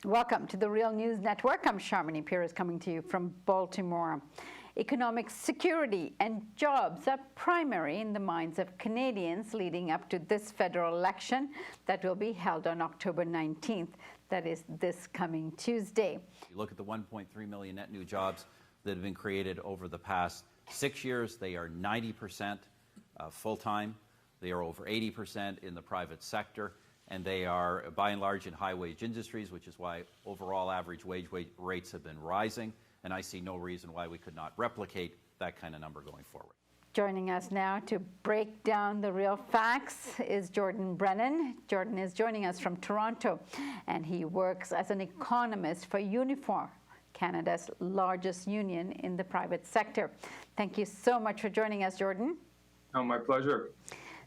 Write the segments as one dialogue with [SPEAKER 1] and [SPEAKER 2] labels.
[SPEAKER 1] Welcome to the Real News Network. I'm Sharmini Pires coming to you from Baltimore. Economic security and jobs are primary in the minds of Canadians leading up to this federal election that will be held on October 19th. That is this coming Tuesday.
[SPEAKER 2] You look at the 1.3 million net new jobs that have been created over the past 6 years. They are 90% full-time. They are over 80% in the private sector. And they are, by and large, in high-wage industries, which is why overall average wage rates have been rising. And I see no reason why we could not replicate that kind of number going forward.
[SPEAKER 1] Joining us now to break down the real facts is Jordan Brennan. Jordan is joining us from Toronto, and he works as an economist for Unifor, Canada's largest union in the private sector. Thank you so much for joining us, Jordan.
[SPEAKER 3] Oh, my pleasure.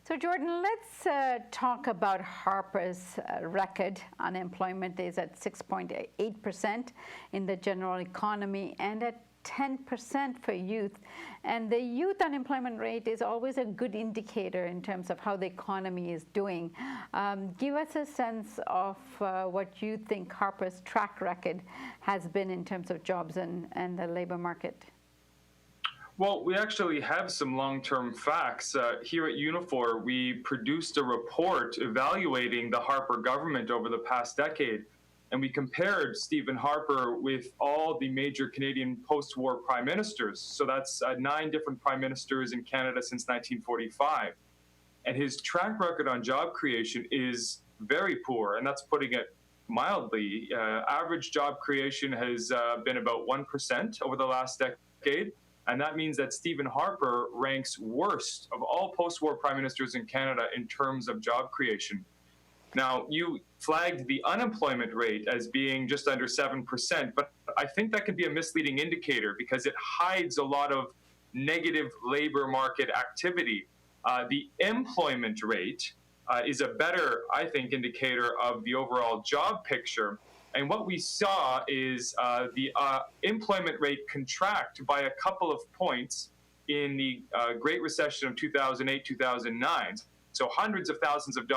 [SPEAKER 1] So, Jordan, let's talk about Harper's record. Unemployment is at 6.8% in the general economy and at 10% for youth. And the youth unemployment rate is always a good indicator in terms of how the economy is doing. Give us a sense of what you think Harper's track record has been in terms of jobs and the labor market.
[SPEAKER 3] Well, we actually have some long-term facts. Here at Unifor, we produced a report evaluating the Harper government over the past decade, and we compared Stephen Harper with all the major Canadian post-war prime ministers. So that's 9 different prime ministers in Canada since 1945. And his track record on job creation is very poor, and that's putting it mildly. Average job creation has been about 1% over the last decade. And that means that Stephen Harper ranks worst of all post-war prime ministers in Canada in terms of job creation. Now, you flagged the unemployment rate as being just under 7%, but I think that can be a misleading indicator because it hides a lot of negative labor market activity. The employment rate is a better, I think, indicator of the overall job picture. And what we saw is the employment rate contract by a couple of points in the Great Recession of 2008, 2009. So hundreds of thousands of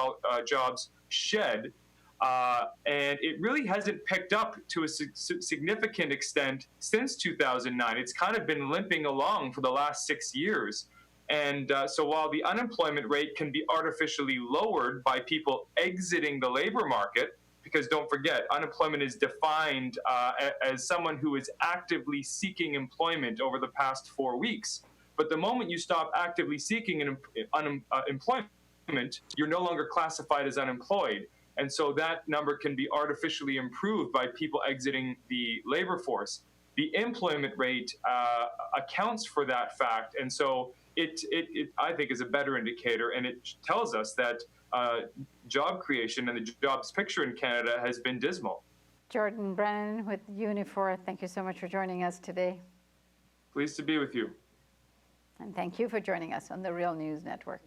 [SPEAKER 3] jobs shed. And it really hasn't picked up to a significant extent since 2009. It's kind of been limping along for the last 6 years. And so while the unemployment rate can be artificially lowered by people exiting the labor market, because don't forget, unemployment is defined as someone who is actively seeking employment over the past 4 weeks. But the moment you stop actively seeking employment, you're no longer classified as unemployed. And so that number can be artificially improved by people exiting the labor force. The employment rate accounts for that fact. And so it I think, is a better indicator. And it tells us that job creation and the jobs picture in Canada has been dismal.
[SPEAKER 1] Jordan Brennan with Unifor, thank you so much for joining us today.
[SPEAKER 3] Pleased to be with you.
[SPEAKER 1] And thank you for joining us on the Real News Network.